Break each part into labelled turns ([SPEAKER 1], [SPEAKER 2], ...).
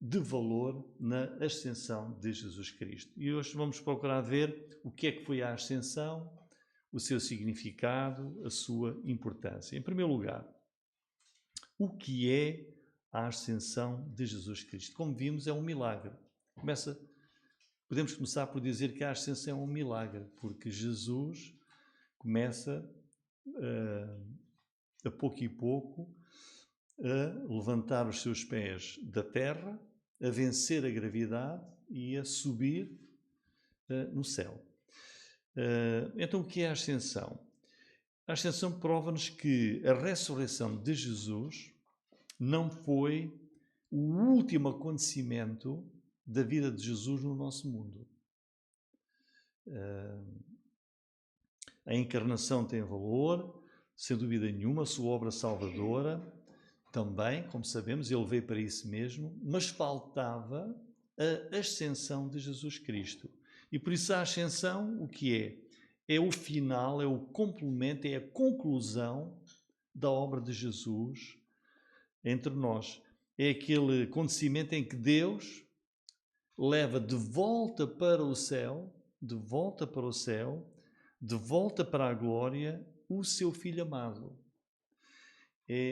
[SPEAKER 1] de valor na ascensão de Jesus Cristo. E hoje vamos procurar ver o que é que foi a ascensão, o seu significado, a sua importância. Em primeiro lugar, o que é a ascensão de Jesus Cristo? Como vimos, é um milagre. Podemos começar por dizer que a ascensão é um milagre, porque Jesus começa a pouco e pouco a levantar os seus pés da terra, a vencer a gravidade e a subir no céu. Então, o que é a ascensão? A ascensão prova-nos que a ressurreição de Jesus não foi o último acontecimento da vida de Jesus no nosso mundo. A encarnação tem valor, sem dúvida nenhuma, a sua obra salvadora também, como sabemos, ele veio para isso mesmo, mas faltava a ascensão de Jesus Cristo. E por isso a ascensão, o que é? É o final, é o complemento, é a conclusão da obra de Jesus entre nós. É aquele acontecimento em que Deus leva de volta para o céu, de volta para a glória, o seu Filho amado.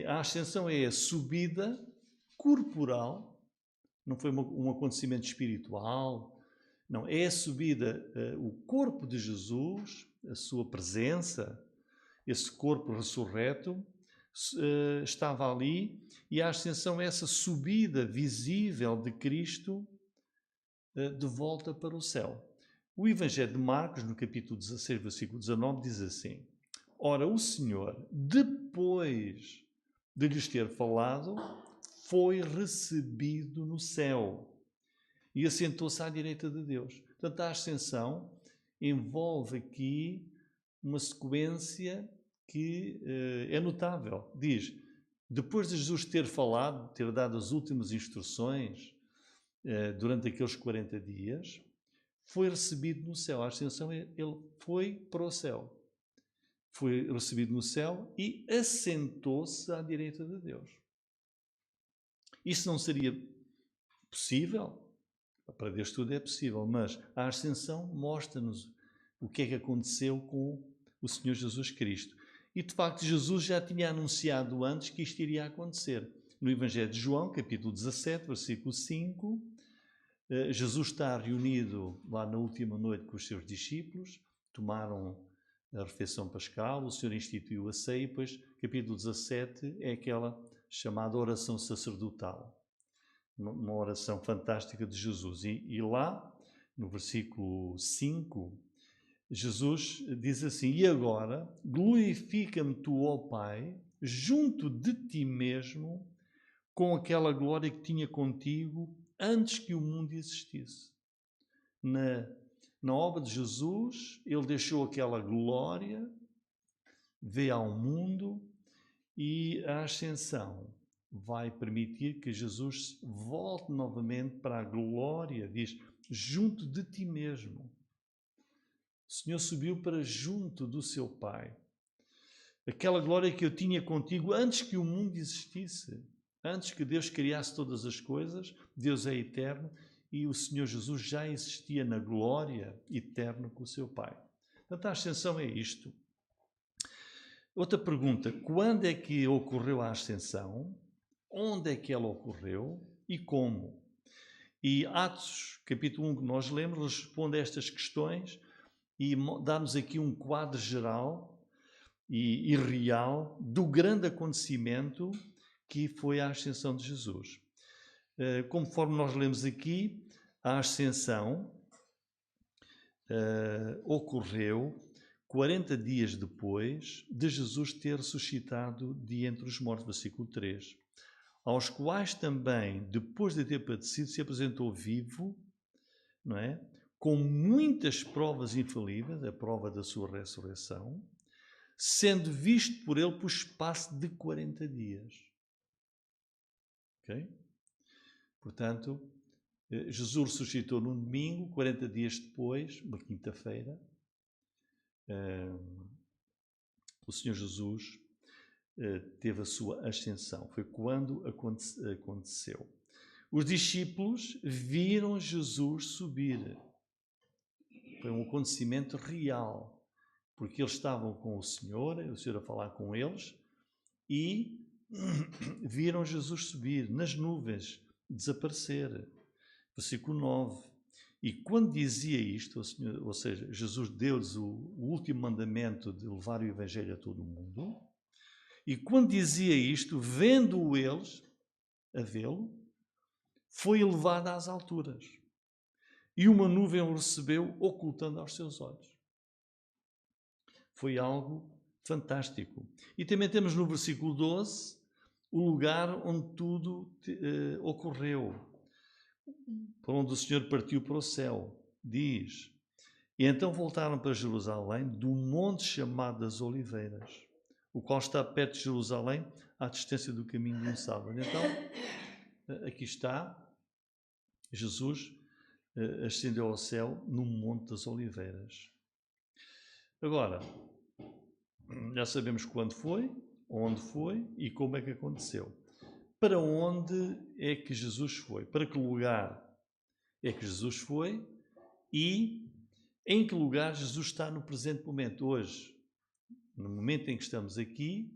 [SPEAKER 1] A ascensão é a subida corporal, não foi um acontecimento espiritual, não, é a subida, o corpo de Jesus, a sua presença, esse corpo ressurreto, estava ali, e a ascensão é essa subida visível de Cristo de volta para o céu. O Evangelho de Marcos, no capítulo 16, versículo 19, diz assim: Ora, o Senhor, depois de lhes ter falado, foi recebido no céu e assentou-se à direita de Deus. Portanto, a ascensão envolve aqui uma sequência que é notável. Diz, depois de Jesus ter falado, ter dado as últimas instruções durante aqueles 40 dias, foi recebido no céu. A ascensão, ele foi para o céu. Foi recebido no céu e assentou-se à direita de Deus. Isso não seria possível? Para Deus tudo é possível, mas a ascensão mostra-nos o que é que aconteceu com o Senhor Jesus Cristo. E de facto Jesus já tinha anunciado antes que isto iria acontecer. No Evangelho de João, capítulo 17, versículo 5, Jesus está reunido lá na última noite com os seus discípulos, tomaram a refeição pascal, o Senhor instituiu a ceia, e depois, capítulo 17, é aquela chamada oração sacerdotal. Uma oração fantástica de Jesus. E lá, no versículo 5, Jesus diz assim: E agora, glorifica-me tu, ó Pai, junto de ti mesmo, com aquela glória que tinha contigo antes que o mundo existisse. Na obra de Jesus, ele deixou aquela glória, veio ao mundo, e a ascensão vai permitir que Jesus volte novamente para a glória, diz, junto de ti mesmo. O Senhor subiu para junto do seu Pai. Aquela glória que eu tinha contigo antes que o mundo existisse. Antes que Deus criasse todas as coisas, Deus é eterno e o Senhor Jesus já existia na glória eterna com o seu Pai. Portanto, a ascensão é isto. Outra pergunta, quando é que ocorreu a ascensão? Onde é que ela ocorreu e como? E Atos, capítulo 1, que nós lemos, responde a estas questões e dá-nos aqui um quadro geral e real do grande acontecimento que foi a ascensão de Jesus. Conforme nós lemos aqui, a ascensão ocorreu 40 dias depois de Jesus ter ressuscitado de entre os mortos, versículo 3, aos quais também, depois de ter padecido, se apresentou vivo, não é? Com muitas provas infalíveis, a prova da sua ressurreição, sendo visto por ele por espaço de 40 dias. Ok? Portanto, Jesus ressuscitou num domingo, 40 dias depois, uma quinta-feira, o Senhor Jesus teve a sua ascensão. Foi quando aconteceu. Os discípulos viram Jesus subir. Foi um acontecimento real, porque eles estavam com o Senhor a falar com eles, e viram Jesus subir nas nuvens, desaparecer. Versículo 9. E quando dizia isto, ou seja, Jesus deu-lhes o último mandamento de levar o Evangelho a todo o mundo, e quando dizia isto, vendo-o eles, a vê-lo, foi elevado às alturas. E uma nuvem o recebeu, ocultando aos seus olhos. Foi algo fantástico. E também temos no versículo 12 o lugar onde tudo ocorreu, por onde o Senhor partiu para o céu. Diz: e então voltaram para Jerusalém, do monte chamado das Oliveiras, o qual está perto de Jerusalém, à distância do caminho de um sábado. Então, aqui está, Jesus ascendeu ao céu no Monte das Oliveiras. Agora, já sabemos quando foi, onde foi e como é que aconteceu. Para onde é que Jesus foi? Para que lugar é que Jesus foi? E em que lugar Jesus está no presente momento, hoje? No momento em que estamos aqui,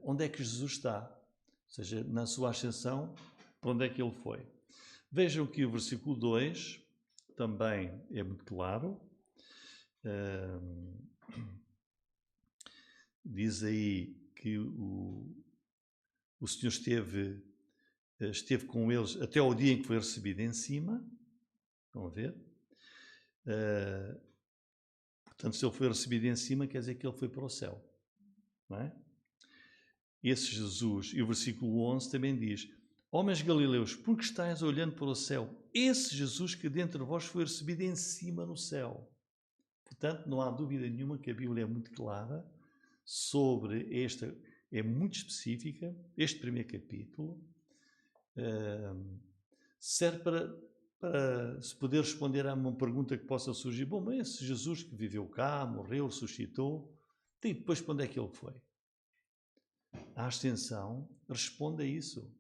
[SPEAKER 1] onde é que Jesus está? Ou seja, na sua ascensão, para onde é que ele foi? Vejam que o versículo 2 também é muito claro. Diz aí que o Senhor esteve com eles até ao dia em que foi recebido em cima. Estão a ver? Portanto, se ele foi recebido em cima, quer dizer que ele foi para o céu. Não é? Esse Jesus, e o versículo 11 também diz: homens galileus, por que estáis olhando para o céu? Esse Jesus que dentre vós foi recebido em cima no céu. Portanto, não há dúvida nenhuma que a Bíblia é muito clara sobre esta, é muito específica. Este primeiro capítulo serve para se poder responder a uma pergunta que possa surgir. Bom, mas esse Jesus que viveu cá, morreu, ressuscitou, e depois para onde é que ele foi? A ascensão responde a isso.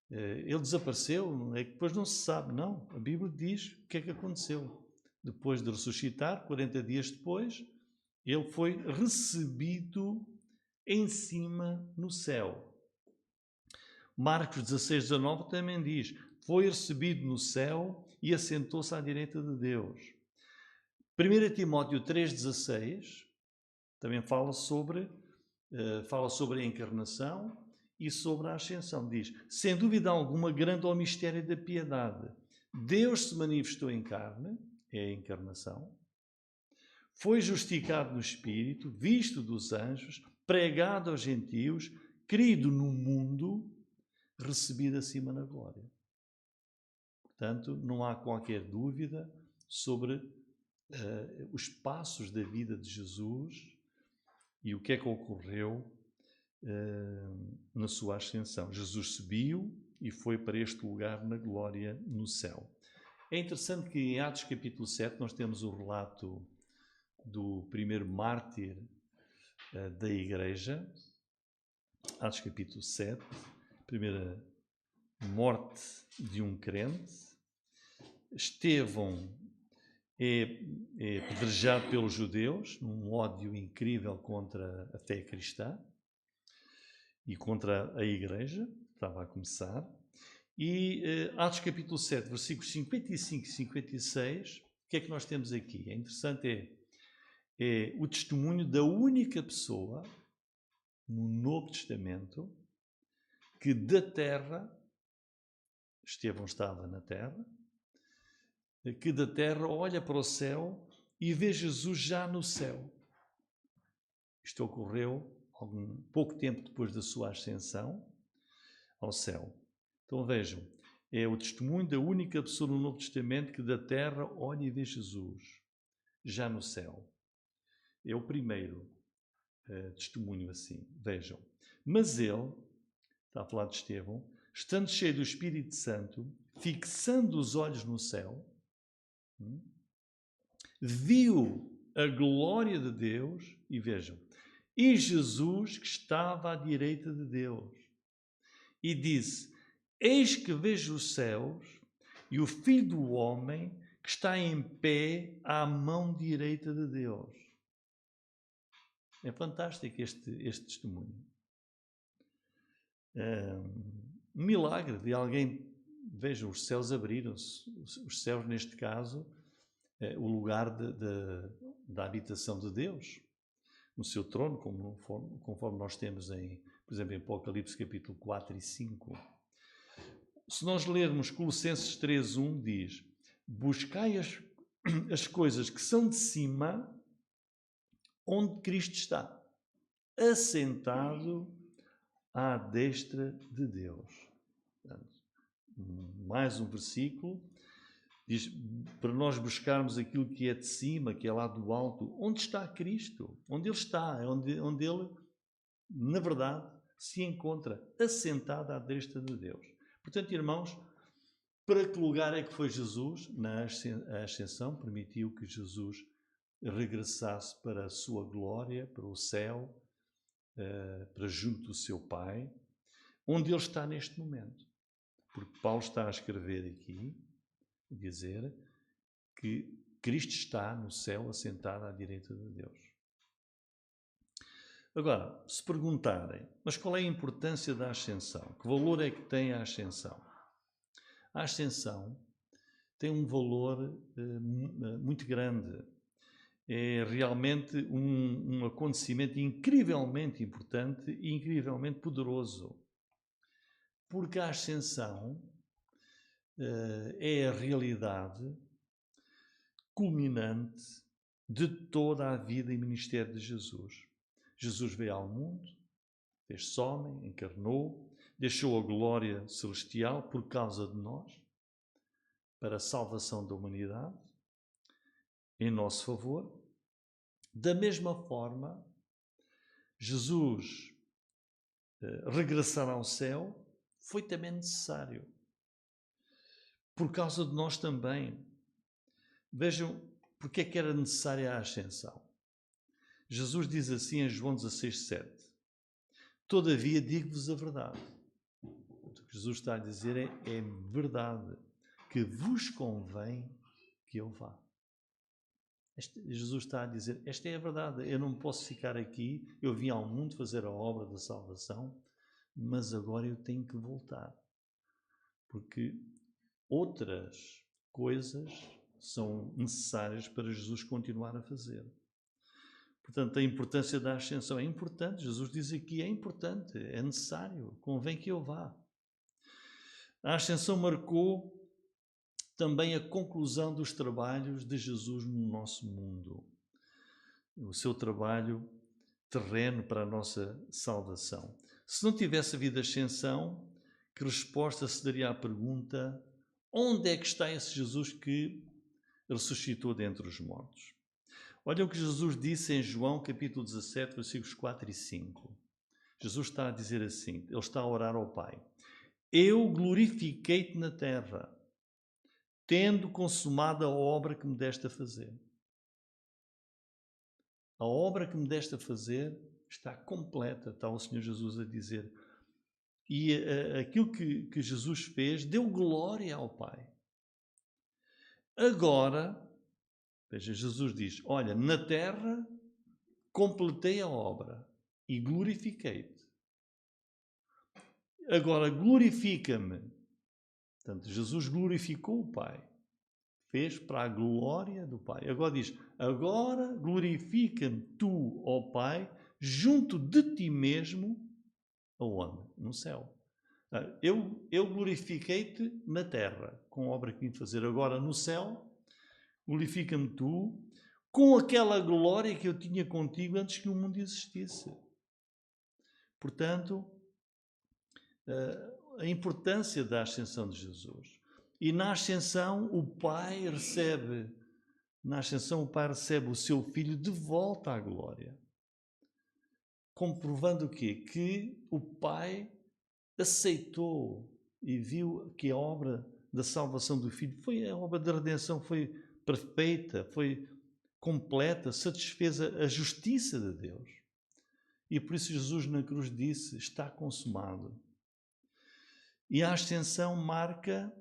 [SPEAKER 1] Ele desapareceu, é que depois não se sabe. Não, a Bíblia diz o que é que aconteceu. Depois de ressuscitar, 40 dias depois, ele foi recebido em cima no céu. Marcos 16, 19 também diz: foi recebido no céu e assentou-se à direita de Deus. 1 Timóteo 3,16 também fala sobre a encarnação e sobre a ascensão. Diz: sem dúvida alguma, grande é o mistério da piedade. Deus se manifestou em carne, é a encarnação, foi justificado no Espírito, visto dos anjos, pregado aos gentios, querido no mundo, recebido acima na glória. Portanto, não há qualquer dúvida sobre os passos da vida de Jesus e o que é que ocorreu na sua ascensão. Jesus subiu e foi para este lugar na glória no céu. É interessante que em Atos capítulo 7 nós temos o relato do primeiro mártir da Igreja. Atos capítulo 7, primeira morte de um crente. Estevão é apedrejado pelos judeus, num ódio incrível contra a fé cristã e contra a Igreja, estava a começar. E Atos capítulo 7, versículos 55 e 56, o que é que nós temos aqui? É interessante, é o testemunho da única pessoa no Novo Testamento que da terra, Estevão estava na terra, que da terra olha para o céu e vê Jesus já no céu. Isto ocorreu pouco tempo depois da sua ascensão ao céu. Então vejam, é o testemunho da única pessoa no Novo Testamento que da terra olha e vê Jesus já no céu. É o primeiro testemunho assim. Vejam. Mas ele, está a falar de Estevão, estando cheio do Espírito Santo, fixando os olhos no céu, viu a glória de Deus, e vejam, e Jesus que estava à direita de Deus, e disse: eis que vejo os céus e o Filho do Homem que está em pé à mão direita de Deus. É fantástico este testemunho. Um milagre de alguém. Vejam, os céus abriram-se. Os céus, neste caso, o lugar da habitação de Deus, no seu trono, conforme nós temos, por exemplo, em Apocalipse capítulo 4 e 5. Se nós lermos Colossenses 3:1, diz: buscai as coisas que são de cima, onde Cristo está, assentado à destra de Deus. Portanto, mais um versículo, diz, para nós buscarmos aquilo que é de cima, que é lá do alto, onde está Cristo, onde Ele está, onde Ele, na verdade, se encontra assentado à destra de Deus. Portanto, irmãos, para que lugar é que foi Jesus? Na ascensão, permitiu que Jesus regressasse para a sua glória, para o céu, para junto do seu Pai, onde Ele está neste momento. Porque Paulo está a escrever aqui, dizer que Cristo está no céu assentado à direita de Deus. Agora, se perguntarem, mas qual é a importância da ascensão? Que valor é que tem a ascensão? A ascensão tem um valor muito grande. É realmente um acontecimento incrivelmente importante e incrivelmente poderoso. Porque a ascensão é a realidade culminante de toda a vida e ministério de Jesus. Jesus veio ao mundo, fez-se homem, encarnou, deixou a glória celestial por causa de nós, para a salvação da humanidade, em nosso favor. Da mesma forma, Jesus regressar ao céu foi também necessário, por causa de nós também. Vejam porque é que era necessária a ascensão. Jesus diz assim em João 16:7: todavia digo-vos a verdade. O que Jesus está a dizer é verdade, que vos convém que eu vá. Jesus está a dizer, esta é a verdade, eu não posso ficar aqui, eu vim ao mundo fazer a obra da salvação, mas agora eu tenho que voltar. Porque outras coisas são necessárias para Jesus continuar a fazer. Portanto, a importância da ascensão é importante. Jesus diz aqui, é importante, é necessário, convém que eu vá. A ascensão marcou também a conclusão dos trabalhos de Jesus no nosso mundo. O seu trabalho terreno para a nossa salvação. Se não tivesse havido ascensão, que resposta se daria à pergunta: onde é que está esse Jesus que ressuscitou dentre os mortos? Olha o que Jesus disse em João capítulo 17, versículos 4 e 5. Jesus está a dizer assim, ele está a orar ao Pai: eu glorifiquei-te na terra, tendo consumado a obra que me deste a fazer. A obra que me deste a fazer está completa, está o Senhor Jesus a dizer. E aquilo que Jesus fez deu glória ao Pai. Agora, veja, Jesus diz, olha, na terra completei a obra e glorifiquei-te. Agora glorifica-me. Portanto, Jesus glorificou o Pai. Fez para a glória do Pai. Agora diz, agora glorifica-me tu, ó Pai, junto de ti mesmo, aonde? No céu. Eu glorifiquei-te na terra, com a obra que vim fazer. Agora no céu, glorifica-me tu, com aquela glória que eu tinha contigo antes que o mundo existisse. Portanto, a importância da ascensão de Jesus. E na ascensão o Pai recebe o seu Filho de volta à glória. Comprovando o quê? Que o Pai aceitou e viu que a obra da salvação do Filho a obra da redenção foi perfeita, foi completa, satisfez a justiça de Deus. E por isso Jesus na cruz disse, está consumado. E a ascensão marca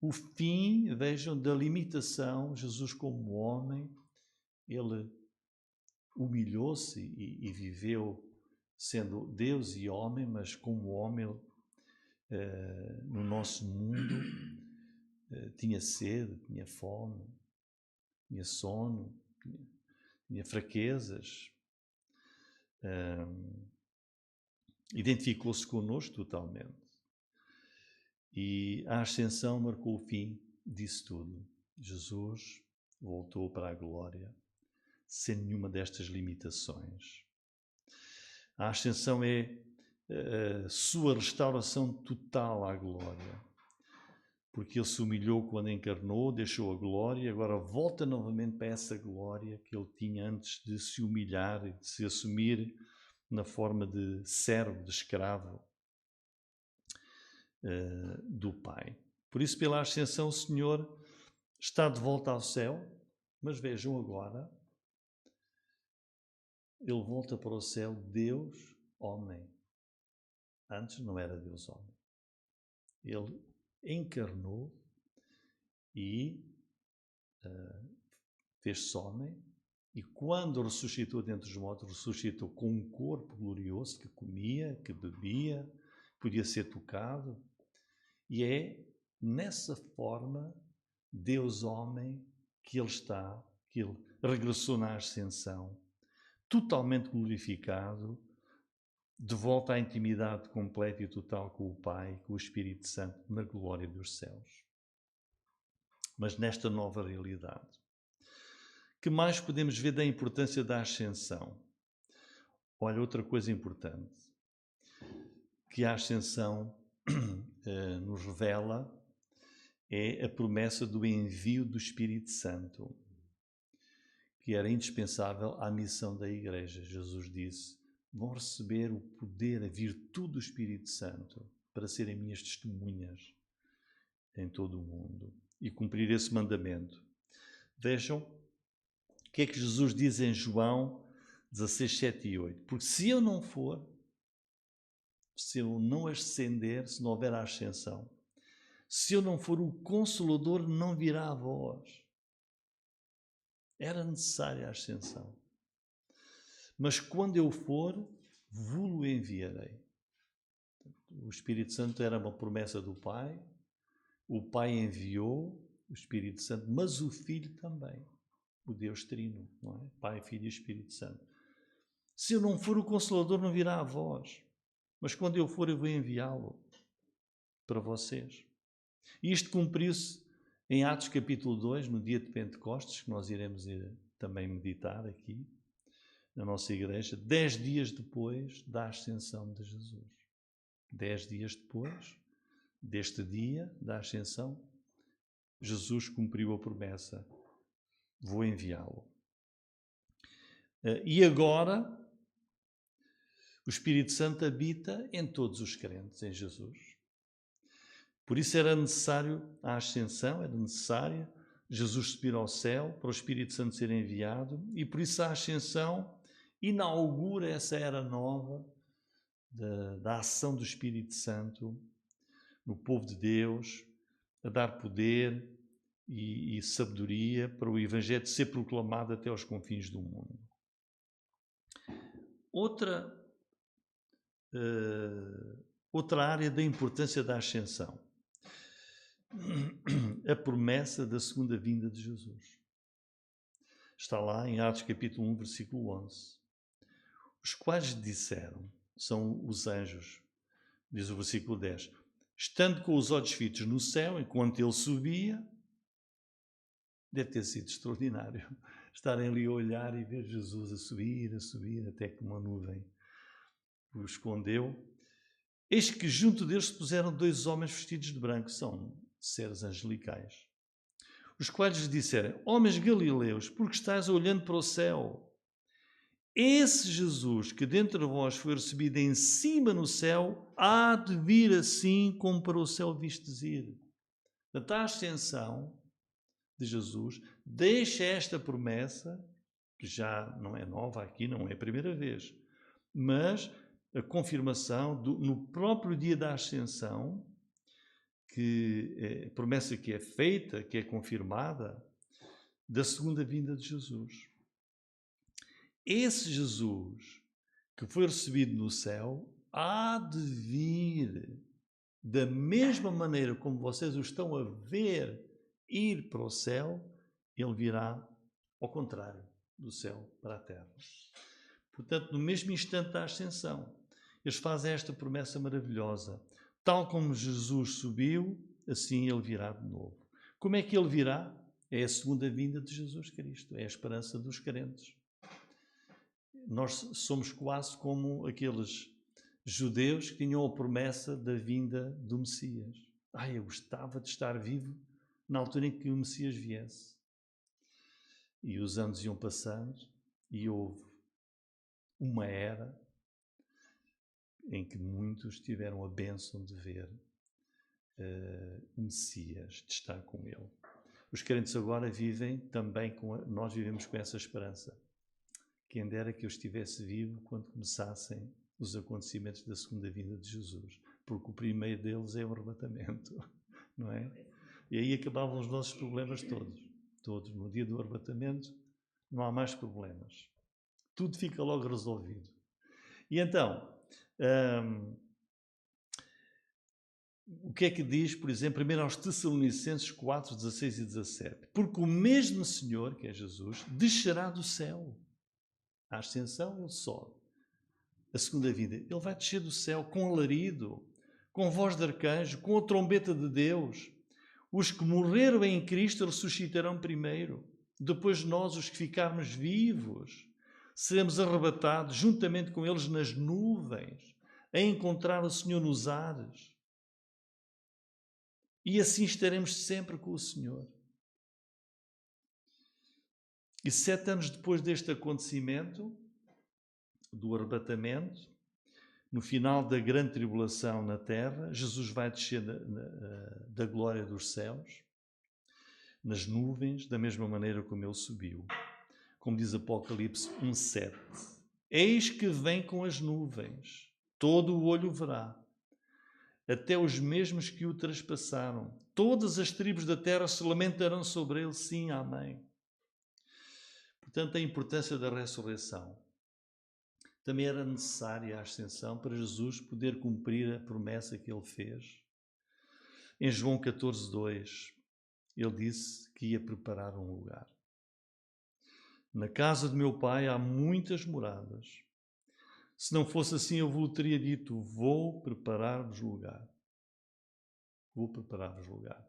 [SPEAKER 1] o fim, vejam, da limitação. Jesus como homem, ele humilhou-se e viveu sendo Deus e homem, mas como homem, no nosso mundo, tinha sede, tinha fome, tinha sono, tinha fraquezas. Identificou-se connosco totalmente. E a ascensão marcou o fim disso tudo. Jesus voltou para a glória sem nenhuma destas limitações. A ascensão é a sua restauração total à glória, porque ele se humilhou quando encarnou, deixou a glória e agora volta novamente para essa glória que ele tinha antes de se humilhar e de se assumir na forma de servo, de escravo do Pai. Por isso, pela ascensão, o Senhor está de volta ao céu, mas vejam agora, ele volta para o céu Deus, homem. Antes não era Deus, homem. Ele encarnou e fez-se homem, e quando ressuscitou dentre os mortos, ressuscitou com um corpo glorioso que comia, que bebia, podia ser tocado, e é nessa forma, Deus homem, que ele está, que ele regressou na ascensão, totalmente glorificado, de volta à intimidade completa e total com o Pai, com o Espírito Santo, na glória dos céus. Mas nesta nova realidade. Que mais podemos ver da importância da ascensão? Olha, outra coisa importante que a ascensão nos revela é a promessa do envio do Espírito Santo, que era indispensável à missão da Igreja. Jesus disse: vão receber o poder, a virtude do Espírito Santo para serem minhas testemunhas em todo o mundo e cumprir esse mandamento. Vejam o que é que Jesus diz em João 16, 7 e 8. Porque se eu não for, se eu não ascender, se não houver a ascensão, se eu não for, o Consolador não virá a vós. Era necessária a ascensão. Mas quando eu for, vos-lo enviarei. O Espírito Santo era uma promessa do Pai. O Pai enviou o Espírito Santo, mas o Filho também. O Deus Trino, não é? Pai, Filho e Espírito Santo. Se eu não for, o Consolador não virá a vós. Mas quando eu for, eu vou enviá-lo para vocês. E isto cumpriu-se em Atos capítulo 2, no dia de Pentecostes, que nós iremos também meditar aqui, na nossa igreja, 10 dias depois da ascensão de Jesus. 10 dias depois deste dia da ascensão, Jesus cumpriu a promessa: vou enviá-lo. E agora, o Espírito Santo habita em todos os crentes em Jesus. Por isso era necessário a ascensão, era necessária Jesus subir ao céu para o Espírito Santo ser enviado, e por isso a ascensão inaugura essa era nova da ação do Espírito Santo no povo de Deus, a dar poder e sabedoria para o Evangelho ser proclamado até aos confins do mundo. Outra área da importância da ascensão, a promessa da segunda vinda de Jesus. Está lá em Atos capítulo 1, versículo 11. Os quais disseram, são os anjos, diz o versículo 10, estando com os olhos fitos no céu, enquanto ele subia. Deve ter sido extraordinário estarem ali a olhar e ver Jesus a subir, até que uma nuvem o escondeu. Eis que junto deles se puseram 2 homens vestidos de branco, são seres angelicais, os quais lhes disseram: homens galileus, porque estáis olhando para o céu? Esse Jesus que dentre vós foi recebido em cima no céu, há de vir assim como para o céu vistes ir. Portanto, a ascensão de Jesus deixa esta promessa, que já não é nova aqui, não é a primeira vez, mas a confirmação no próprio dia da ascensão, promessa que é feita, que é confirmada, da segunda vinda de Jesus. Esse Jesus que foi recebido no céu há de vir da mesma maneira como vocês o estão a ver ir para o céu, ele virá ao contrário, do céu para a terra. Portanto, no mesmo instante da ascensão, eles fazem esta promessa maravilhosa. Tal como Jesus subiu, assim ele virá de novo. Como é que ele virá? É a segunda vinda de Jesus Cristo, é a esperança dos crentes. Nós somos quase como aqueles judeus que tinham a promessa da vinda do Messias. Eu gostava de estar vivo na altura em que o Messias viesse. E os anos iam passando e houve uma era em que muitos tiveram a bênção de ver o Messias, de estar com ele. Os crentes agora vivem também nós vivemos com essa esperança. Quem dera que eu estivesse vivo quando começassem os acontecimentos da segunda vinda de Jesus, porque o primeiro deles é o arrebatamento, não é? E aí acabavam os nossos problemas todos. No dia do arrebatamento não há mais problemas. Tudo fica logo resolvido. E então, o que é que diz, por exemplo, primeiro aos Tessalonicenses 4, 16 e 17? Porque o mesmo Senhor, que é Jesus, descerá do céu. A ascensão, ele sobe. A segunda vinda, ele vai descer do céu com alarido, com voz de arcanjo, com a trombeta de Deus. Os que morreram em Cristo ressuscitarão primeiro. Depois nós, os que ficarmos vivos, seremos arrebatados juntamente com eles nas nuvens, a encontrar o Senhor nos ares. E assim estaremos sempre com o Senhor. E 7 anos depois deste acontecimento, do arrebatamento, no final da grande tribulação na terra, Jesus vai descer da glória dos céus, nas nuvens, da mesma maneira como ele subiu. Como diz Apocalipse 1:7. Eis que vem com as nuvens, todo o olho verá, até os mesmos que o traspassaram. Todas as tribos da terra se lamentarão sobre ele. Sim, amém. Portanto, a importância da ressurreição. Também era necessária a ascensão para Jesus poder cumprir a promessa que ele fez. Em João 14:2, ele disse que ia preparar um lugar. Na casa de meu pai há muitas moradas. Se não fosse assim, eu vos teria dito, vou preparar-vos lugar. Vou preparar-vos lugar.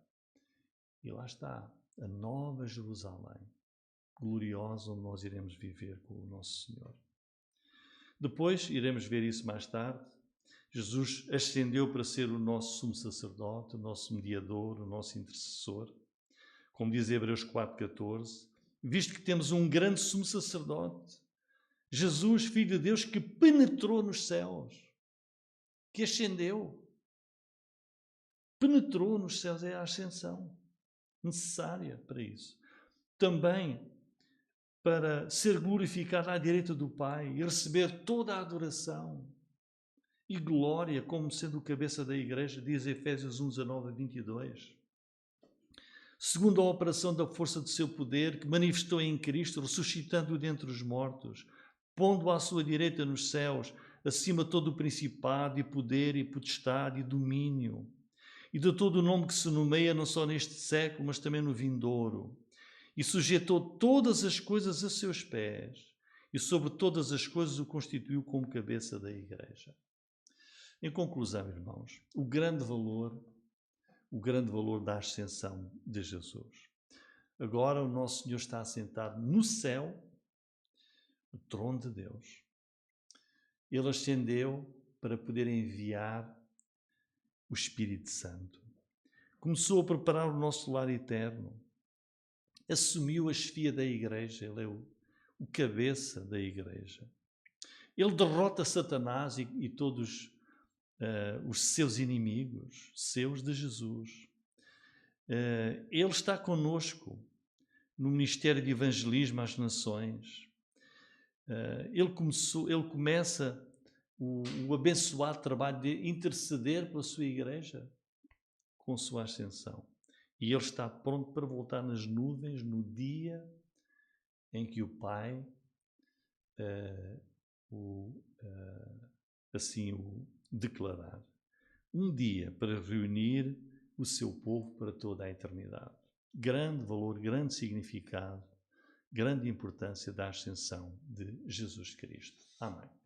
[SPEAKER 1] E lá está, a nova Jerusalém, gloriosa, onde nós iremos viver com o nosso Senhor. Depois, iremos ver isso mais tarde, Jesus ascendeu para ser o nosso sumo sacerdote, o nosso mediador, o nosso intercessor. Como diz Hebreus 4:14, visto que temos um grande sumo sacerdote, Jesus, Filho de Deus, que penetrou nos céus, que ascendeu, penetrou nos céus, é a ascensão necessária para isso. Também para ser glorificado à direita do Pai e receber toda a adoração e glória como sendo o cabeça da igreja, diz Efésios 1:19 a 22. Segundo a operação da força do seu poder, que manifestou em Cristo, ressuscitando-o dentre os mortos, pondo-o à sua direita nos céus, acima de todo o principado e poder e potestade e domínio, e de todo o nome que se nomeia não só neste século, mas também no vindouro. E sujeitou todas as coisas a seus pés, e sobre todas as coisas o constituiu como cabeça da igreja. Em conclusão, irmãos, o grande valor da ascensão de Jesus. Agora o nosso Senhor está assentado no céu, no trono de Deus. Ele ascendeu para poder enviar o Espírito Santo. Começou a preparar o nosso lar eterno. Assumiu a chefia da igreja. Ele é o cabeça da igreja. Ele derrota Satanás e todos os seus inimigos, seus de Jesus. Ele está conosco no ministério de evangelismo às nações. Ele começa o abençoado trabalho de interceder pela sua igreja, com sua ascensão. E Ele está pronto para voltar nas nuvens no dia em que o Pai assim o declarar. Um dia para reunir o seu povo para toda a eternidade. Grande valor, grande significado, grande importância da ascensão de Jesus Cristo. Amém.